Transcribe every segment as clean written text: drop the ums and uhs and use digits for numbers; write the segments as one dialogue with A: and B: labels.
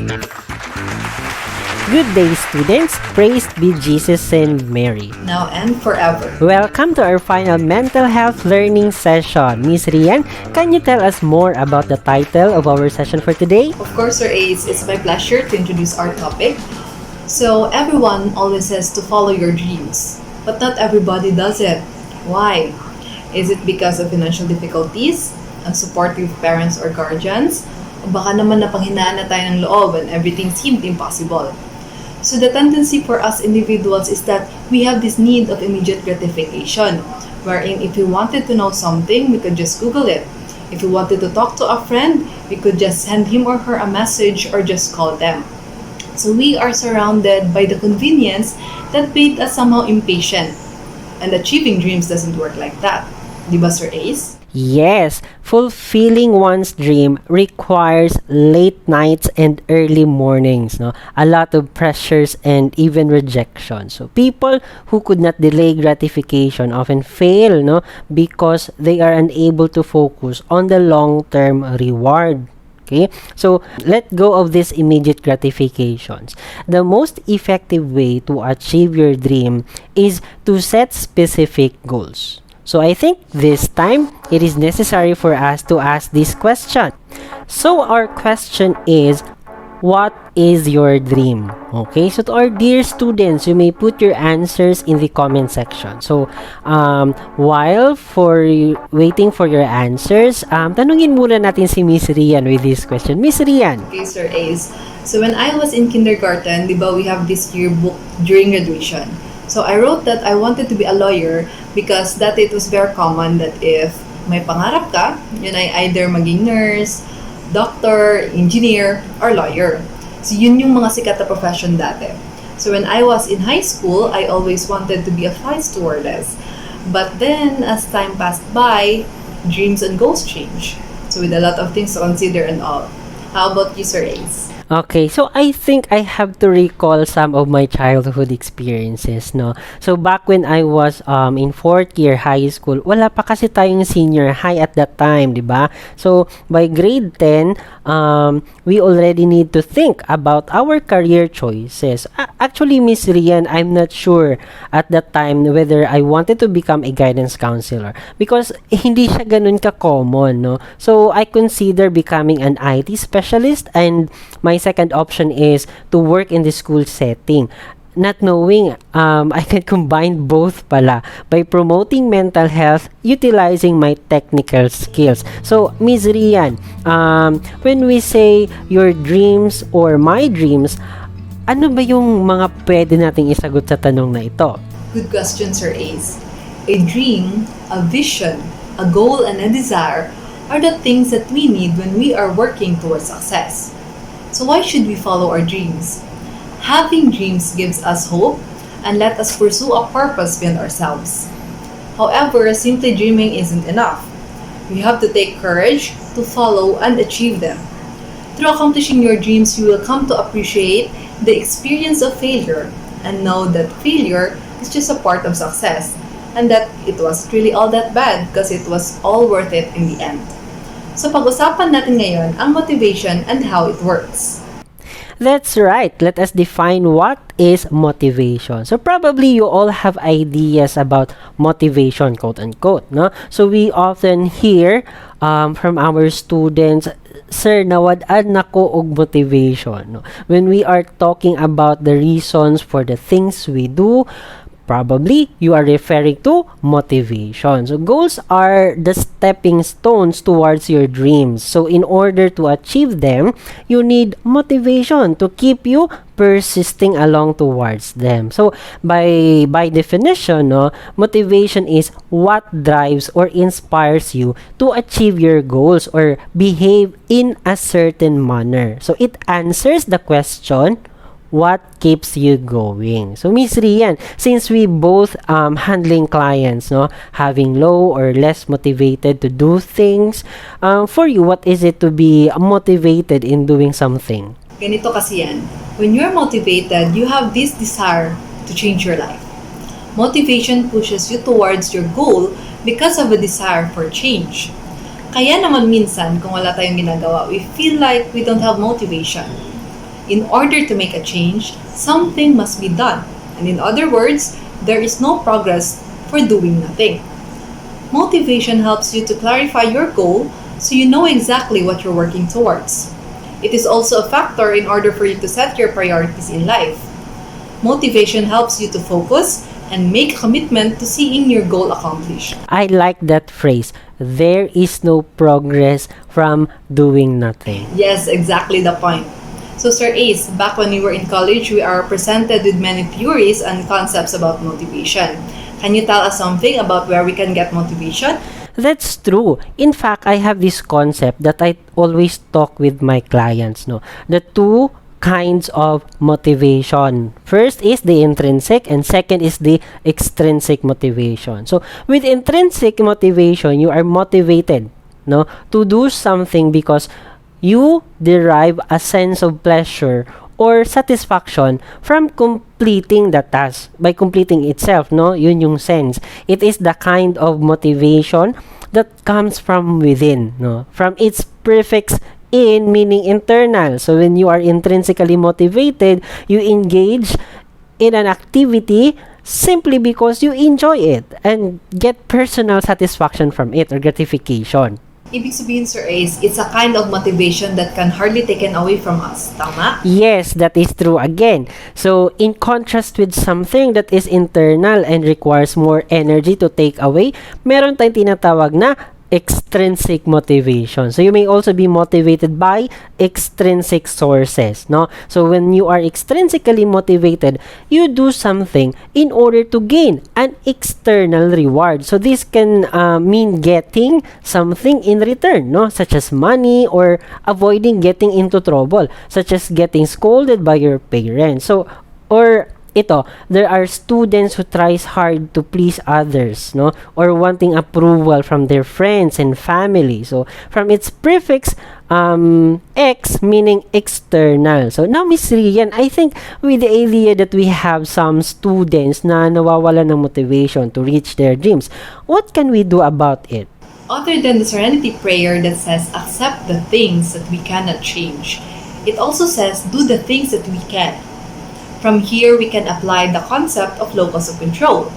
A: Good day, students. Praised be Jesus and Mary.
B: Now and forever.
A: Welcome to our final mental health learning session. Miss Rian, can you tell us more about the title of our session for today?
B: Of course, Sir Ace, it's my pleasure to introduce our topic. So, everyone always says to follow your dreams, but not everybody does it. Why? Is it because of financial difficulties, unsupportive parents or guardians, o baka naman napanghinaan na tayo ng loob and everything seemed impossible? So the tendency for us individuals is that we have this need of immediate gratification, wherein if we wanted to know something, we could just Google it. If we wanted to talk to a friend, we could just send him or her a message or just call them. So we are surrounded by the convenience that made us somehow impatient. And achieving dreams doesn't work like that. Diba, Sir Ace?
A: Yes, fulfilling one's dream requires late nights and early mornings, no? A lot of pressures and even rejection. So people who could not delay gratification often fail, no? Because they are unable to focus on the long-term reward. Okay, so let go of these immediate gratifications. The most effective way to achieve your dream is to set specific goals. So I think this time it is necessary for us to ask this question. So our question is, what is your dream? Okay, so to our dear students, you may put your answers in the comment section. So while waiting for your answers, tanungin muna natin si Miss Rian with this question. Miss Rian.
B: Okay, Sir Ace. So when I was in kindergarten, di ba, we have this yearbook during graduation. So I wrote that I wanted to be a lawyer because that it was very common that if may pangarap ka, yun ay either maging nurse, doctor, engineer, or lawyer. So yun yung mga sikat na profession dati. So when I was in high school, I always wanted to be a flight stewardess. But then, as time passed by, dreams and goals change. So with a lot of things to consider and all. How about you, Sir Ace?
A: Okay, so I think I have to recall some of my childhood experiences, no? So back when I was in 4th year high school, wala pa kasi tayong senior high at that time, di ba? So by grade 10, we already need to think about our career choices. Actually, Miss Rian, I'm not sure at that time whether I wanted to become a guidance counselor because hindi siya ganun ka-common, no? So I consider becoming an IT specialist, and my second option is to work in the school setting. Not knowing I can combine both pala by promoting mental health utilizing my technical skills. So, Ms. Rian, when we say your dreams or my dreams, ano ba yung mga pwede nating isagot sa tanong na ito?
B: Good question, Sir Ace. A dream, a vision, a goal, and a desire are the things that we need when we are working towards success. So why should we follow our dreams? Having dreams gives us hope and let us pursue a purpose beyond ourselves. However, simply dreaming isn't enough. We have to take courage to follow and achieve them. Through accomplishing your dreams, you will come to appreciate the experience of failure and know that failure is just a part of success and that it was really all that bad because it was all worth it in the end. So pag-usapan natin ngayon ang motivation and how it works.
A: That's right. Let us define what is motivation. So probably you all have ideas about motivation, quote unquote, no? So we often hear from our students, "Sir, nawad-an nako og motivation." No? When we are talking about the reasons for the things we do, probably you are referring to motivation. So goals are the stepping stones towards your dreams. So in order to achieve them, you need motivation to keep you persisting along towards them. So by definition, no, motivation is what drives or inspires you to achieve your goals or behave in a certain manner. So it answers the question, what keeps you going? So Miss Rian, since we both handling clients, no, having low or less motivated to do things, for you, what is it to be motivated in doing something?
B: Ganito kasi yan. When you're motivated, you have this desire to change your life. Motivation pushes you towards your goal because of a desire for change. Kaya naman minsan, kung wala tayong ginagawa, we feel like we don't have motivation. In order to make a change, something must be done. And in other words, there is no progress for doing nothing. Motivation helps you to clarify your goal so you know exactly what you're working towards. It is also a factor in order for you to set your priorities in life. Motivation helps you to focus and make a commitment to seeing your goal accomplished.
A: I like that phrase. There is no progress from doing nothing.
B: Yes, exactly the point. So, Sir Ace, back when we were in college, we are presented with many theories and concepts about motivation. Can you tell us something about where we can get motivation?
A: That's true. In fact, I have this concept that I always talk with my clients, no. The two kinds of motivation. First is the intrinsic and second is the extrinsic motivation. So, with intrinsic motivation, you are motivated, no, to do something because you derive a sense of pleasure or satisfaction from completing the task. By completing itself, no? Yun yung sense. It is the kind of motivation that comes from within, no? From its prefix in, meaning internal. So when you are intrinsically motivated, you engage in an activity simply because you enjoy it and get personal satisfaction from it or gratification.
B: Ibig sabihin, Sir Ace, it's a kind of motivation that can hardly taken away from us. Tama?
A: Yes, that is true again. So, in contrast with something that is internal and requires more energy to take away, meron tayong tinatawag na extrinsic motivation. So, you may also be motivated by extrinsic sources, no? So, when you are extrinsically motivated, you do something in order to gain an external reward. So, this can mean getting something in return, no? Such as money or avoiding getting into trouble, such as getting scolded by your parents. So, or there are students who tries hard to please others, no, or wanting approval from their friends and family. So from its prefix ex, meaning external. So now, Miss Rian, I think with the idea that we have some students na nawawala ng motivation to reach their dreams, what can we do about it?
B: Other than the serenity prayer that says accept the things that we cannot change, it also says do the things that we can. From here, we can apply the concept of locus of control.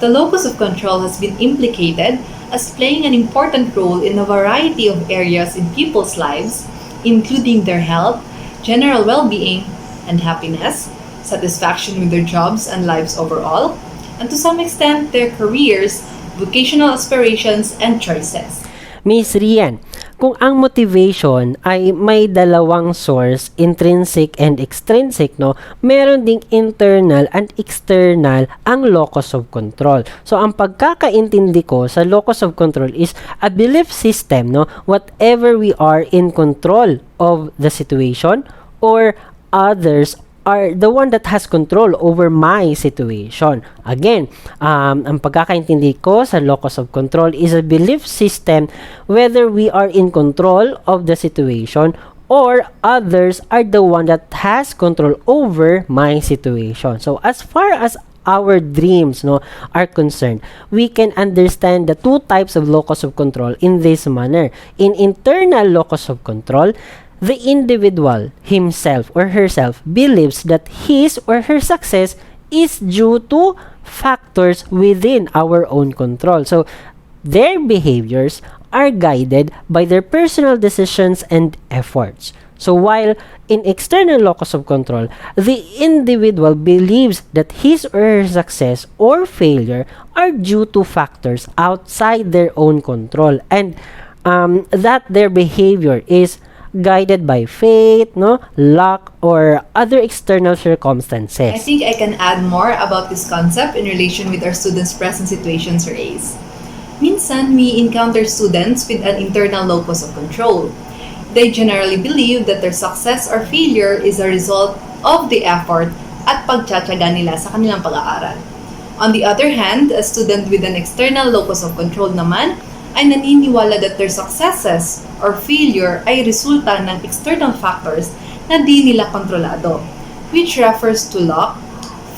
B: The locus of control has been implicated as playing an important role in a variety of areas in people's lives, including their health, general well-being and happiness, satisfaction with their jobs and lives overall, and to some extent their careers, vocational aspirations, and choices.
A: Miss Rian, kung ang motivation ay may dalawang source, intrinsic and extrinsic, no, meron ding internal and external ang locus of control. So, ang pagkakaintindi ko sa locus of control is a belief system, no, whatever we are in control of the situation or others are the one that has control over my situation. Again, ang pagkakaintindi ko sa locus of control is a belief system whether we are in control of the situation or others are the one that has control over my situation. So, as far as our dreams, no, are concerned, we can understand the two types of locus of control in this manner. In internal locus of control, the individual himself or herself believes that his or her success is due to factors within our own control. So, their behaviors are guided by their personal decisions and efforts. So, while in external locus of control, the individual believes that his or her success or failure are due to factors outside their own control and that their behavior is guided by fate, no, luck, or other external circumstances.
B: I think I can add more about this concept in relation with our students' present situations or A's. Minsan, we encounter students with an internal locus of control. They generally believe that their success or failure is a result of the effort at pagtsatsaga nila sa kanilang pag-aaral. On the other hand, a student with an external locus of control naman ay naniniwala that their successes or failure ay resulta ng external factors na di nila kontrolado, which refers to luck,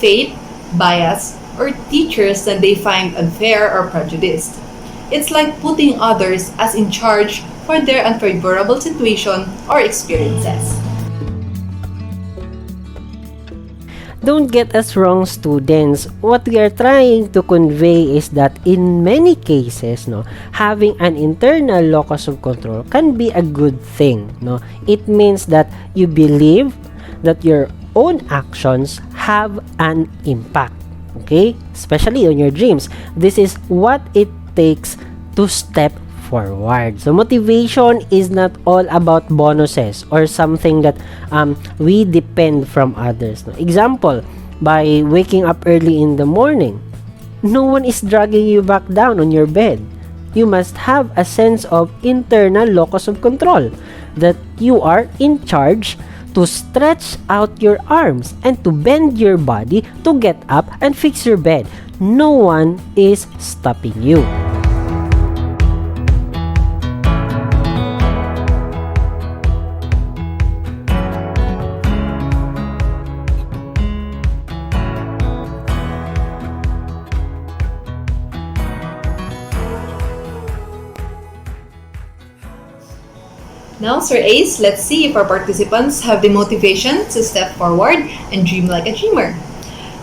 B: fate, bias, or teachers that they find unfair or prejudiced. It's like putting others as in charge for their unfavorable situation or experiences.
A: Don't get us wrong, students. What we are trying to convey is that in many cases, no, having an internal locus of control can be a good thing, no. It means that you believe that your own actions have an impact, okay? Especially on your dreams. This is what it takes to step forward. So motivation is not all about bonuses or something that we depend from others. Example, by waking up early in the morning, no one is dragging you back down on your bed. You must have a sense of internal locus of control, that you are in charge to stretch out your arms and to bend your body to get up and fix your bed. No one is stopping you.
B: Now, Sir Ace, let's see if our participants have the motivation to step forward and dream like a dreamer.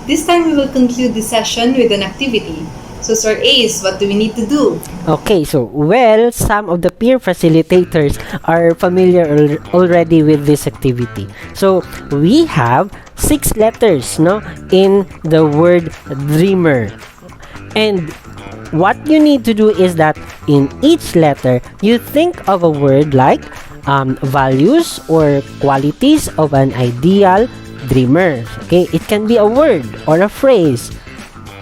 B: This time, we will conclude the session with an activity. So, Sir Ace, what do we need to do?
A: Okay, so, well, some of the peer facilitators are familiar already with this activity. So, we have 6 letters, no, in the word dreamer. And what you need to do is that in each letter, you think of a word like values or qualities of an ideal dreamer. Okay, it can be a word or a phrase,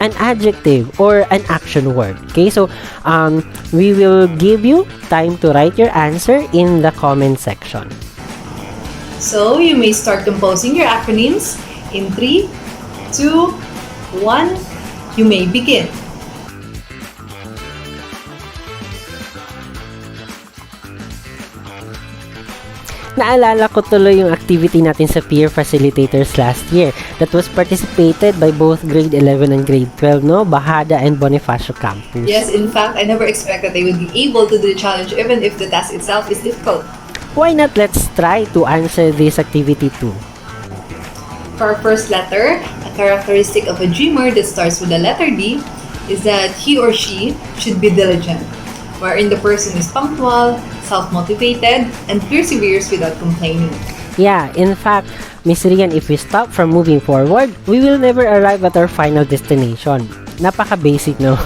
A: an adjective or an action word. Okay, so we will give you time to write your answer in the comment section.
B: So you may start composing your acronyms in 3, 2, 1. You may begin.
A: Naalala ko tuloy yung activity natin sa peer facilitators last year that was participated by both grade 11 and grade 12, no? Bahada and Bonifacio campus.
B: Yes, in fact, I never expected they would be able to do the challenge even if the task itself is difficult.
A: Why not let's try to answer this activity too?
B: For our first letter, a characteristic of a dreamer that starts with the letter D is that he or she should be diligent, wherein the person is punctual, self-motivated, and perseveres without complaining.
A: Yeah, in fact, Miss Rian, if we stop from moving forward, we will never arrive at our final destination. Napaka-basic, no?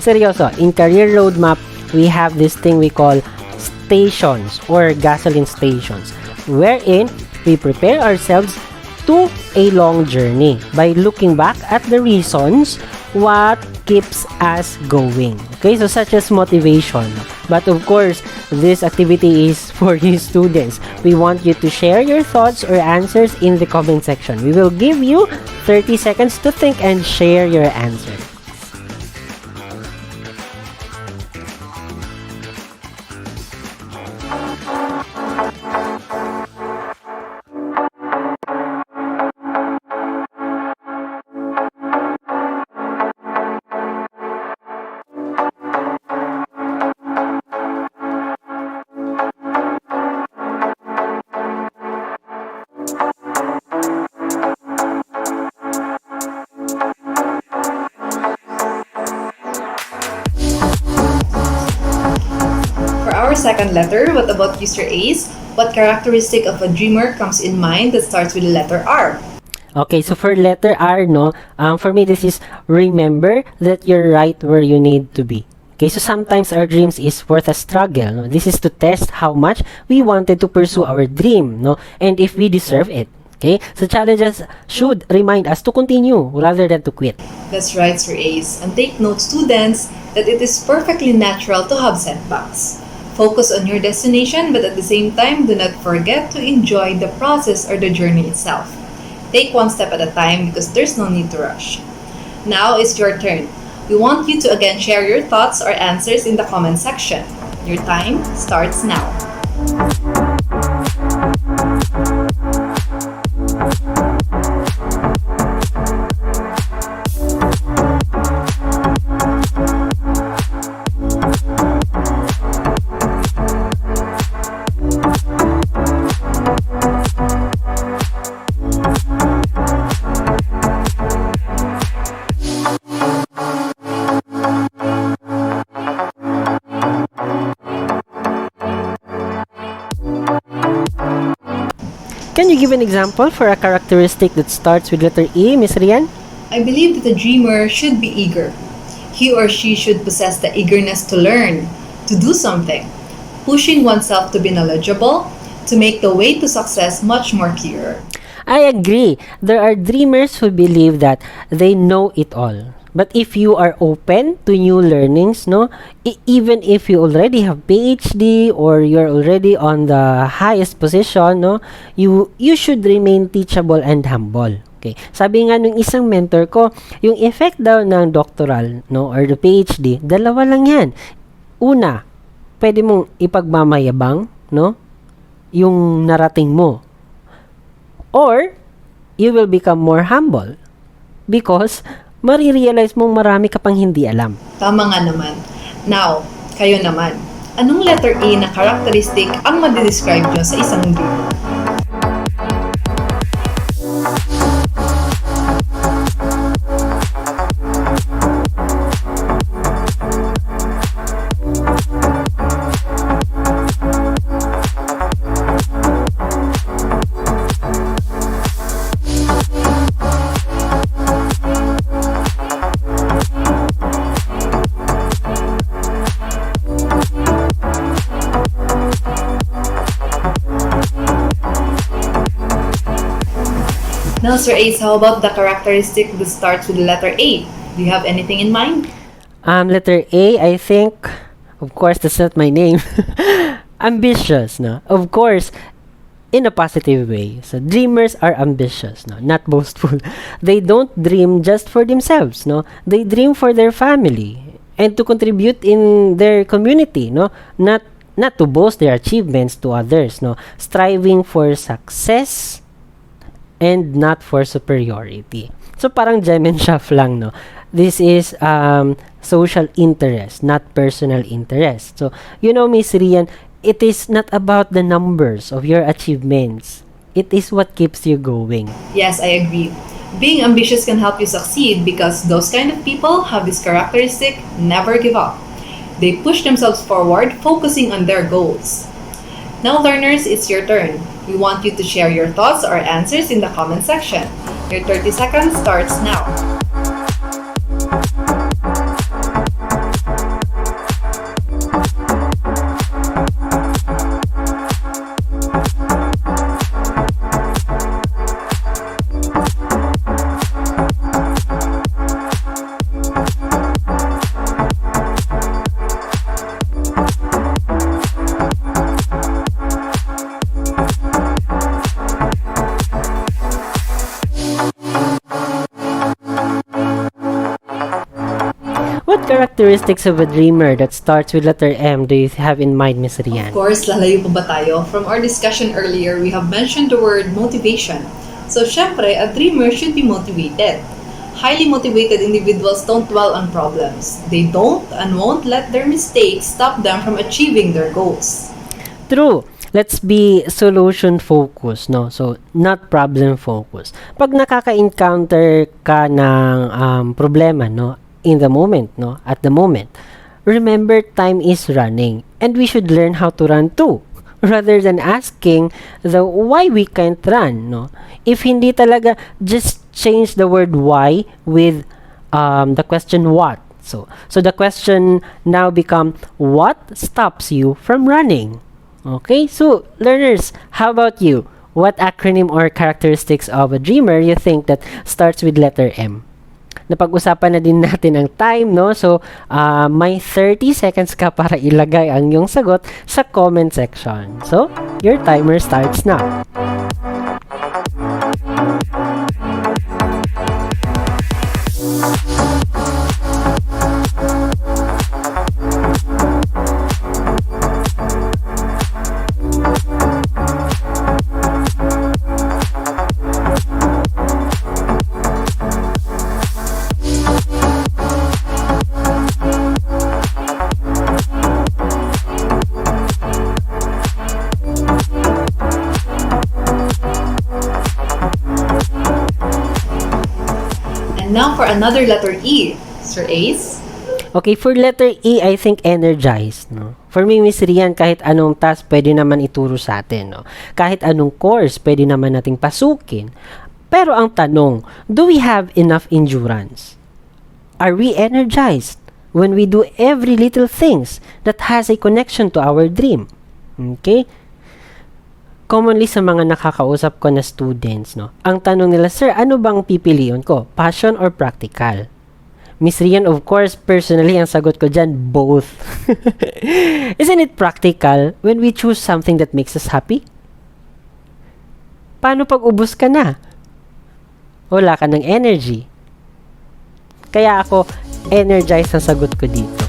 A: Seryoso, in career roadmap, we have this thing we call stations or gasoline stations, wherein we prepare ourselves to a long journey by looking back at the reasons what keeps us going. Okay, so such as motivation. But of course, this activity is for you students. We want you to share your thoughts or answers in the comment section. We will give you 30 seconds to think and share your answer.
B: Second letter, what about you, Sir Ace? What characteristic of a dreamer comes in mind that starts with the letter R?
A: Okay, so for letter R, no, for me this is remember that you're right where you need to be. Okay, so sometimes our dreams is worth a struggle. No? This is to test how much we wanted to pursue our dream, no, and if we deserve it. Okay, so challenges should remind us to continue rather than to quit.
B: That's right, Sir Ace. And take note, students, that it is perfectly natural to have setbacks. Focus on your destination, but at the same time, do not forget to enjoy the process or the journey itself. Take one step at a time because there's no need to rush. Now it's your turn. We want you to again share your thoughts or answers in the comment section. Your time starts now.
A: Can you give an example for a characteristic that starts with letter E, Miss Rian?
B: I believe that a dreamer should be eager. He or she should possess the eagerness to learn, to do something, pushing oneself to be knowledgeable, to make the way to success much more clearer.
A: I agree. There are dreamers who believe that they know it all. But if you are open to new learnings, no, even if you already have PhD or you're already on the highest position, no, you should remain teachable and humble. Okay. Sabi nga nung isang mentor ko, yung effect daw ng doctoral, no, or the PhD, dalawa lang yan. Una, pwede mong ipagmamayabang, no, yung narating mo. Or, you will become more humble because marirealize mong marami ka pang hindi alam.
B: Tama nga naman. Now, kayo naman. Anong letter A na characteristic ang madidescribe nyo sa isang dreamer? Now, Sir Ace, how about the characteristic that starts with the letter A? Do you have anything in mind?
A: Letter A, I think, of course, that's not my name. Ambitious, no? Of course, in a positive way. So, dreamers are ambitious, no? Not boastful. They don't dream just for themselves, no? They dream for their family and to contribute in their community, no? Not to boast their achievements to others, no? Striving for success and not for superiority. So, parang gem and shaft lang, no? This is social interest, not personal interest. So, you know, Miss Rian, it is not about the numbers of your achievements. It is what keeps you going.
B: Yes, I agree. Being ambitious can help you succeed because those kind of people have this characteristic, never give up. They push themselves forward, focusing on their goals. Now, learners, it's your turn. We want you to share your thoughts or answers in the comment section. Your 30 seconds starts now.
A: What characteristics of a dreamer that starts with letter M do you have in mind, Miss Rian?
B: Of course, lalayo pa ba tayo? From our discussion earlier, we have mentioned the word motivation. So, syempre, a dreamer should be motivated. Highly motivated individuals don't dwell on problems. They don't and won't let their mistakes stop them from achieving their goals.
A: True. Let's be solution focused, no? So, not problem focused. Pag nakaka-encounter ka ng problema, no? In the moment, no? At the moment, remember time is running and we should learn how to run too. Rather than asking the why we can't run, no? If hindi talaga, just change the word why with the question what. So the question now become what stops you from running? Okay, so learners, how about you? What acronym or characteristics of a dreamer you think that starts with letter M? Napag-usapan na din natin ang time, no? So, may 30 seconds ka para ilagay ang iyong sagot sa comment section. So, your timer starts now.
B: And now for another letter E, Sir Ace.
A: Okay, for letter E, I think energized, no? For me, Miss Rian, kahit anong task, pwede naman ituro sa atin, no? Kahit anong course, pwede naman nating pasukin. Pero ang tanong, do we have enough endurance? Are we energized when we do every little things that has a connection to our dream? Okay? Commonly sa mga nakakausap ko na students, no? Ang tanong nila, sir, ano bang pipiliin ko? Passion or practical? Miss Rian, of course, personally, ang sagot ko dyan, both. Isn't it practical when we choose something that makes us happy? Paano pag ubos ka na? Wala ka ng energy. Kaya ako, energized ang sagot ko dito.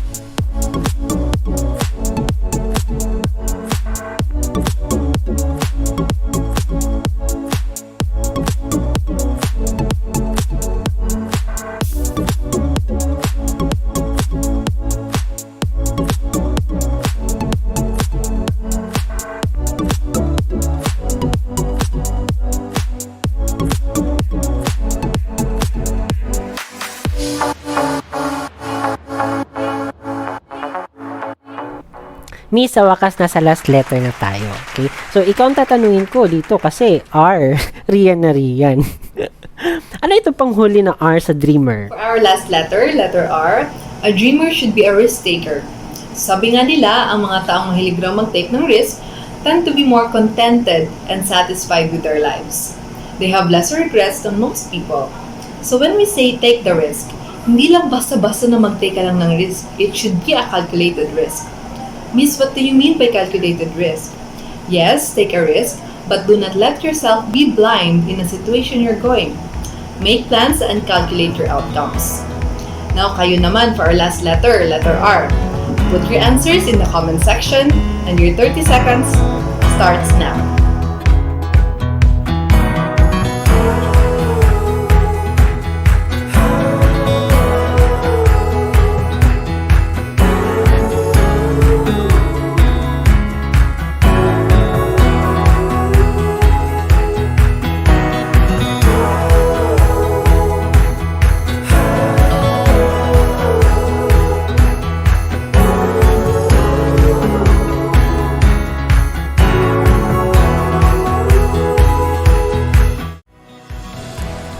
A: Miss, sa wakas nasa last letter na tayo. Okay? So, ikaw ang tatanungin ko dito kasi R. Rian na Rian. Ano ito pang huli na R sa dreamer?
B: For our last letter, letter R, a dreamer should be a risk taker. Sabi nga nila, ang mga taong mahilig raw mag-take ng risk tend to be more contented and satisfied with their lives. They have lesser regrets than most people. So when we say take the risk, hindi lang basta-basta na mag-take ka lang ng risk. It should be a calculated risk. Miss, what do you mean by calculated risk? Yes, take a risk, but do not let yourself be blind in a situation you're going. Make plans and calculate your outcomes. Now, kayo naman for our last letter, letter R. Put your answers in the comment section, and your 30 seconds starts now.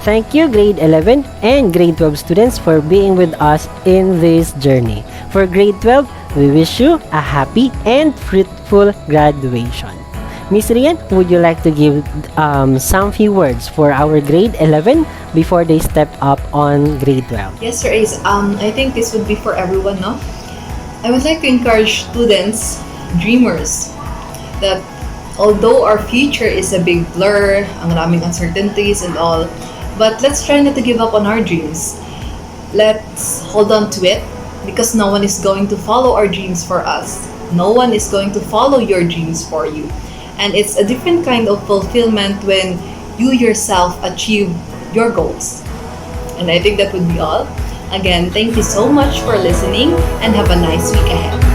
A: Thank you, grade 11 and grade 12 students, for being with us in this journey. For grade 12, we wish you a happy and fruitful graduation. Miss Rian, would you like to give some few words for our grade 11 before they step up on grade 12?
B: Yes, Sir Ace. I think this would be for everyone, no? I would like to encourage students, dreamers, that although our future is a big blur, ang raming uncertainties and all, but let's try not to give up on our dreams. Let's hold on to it, because no one is going to follow our dreams for us. No one is going to follow your dreams for you. And it's a different kind of fulfillment when you yourself achieve your goals. And I think that would be all. Again, thank you so much for listening, and have a nice week ahead.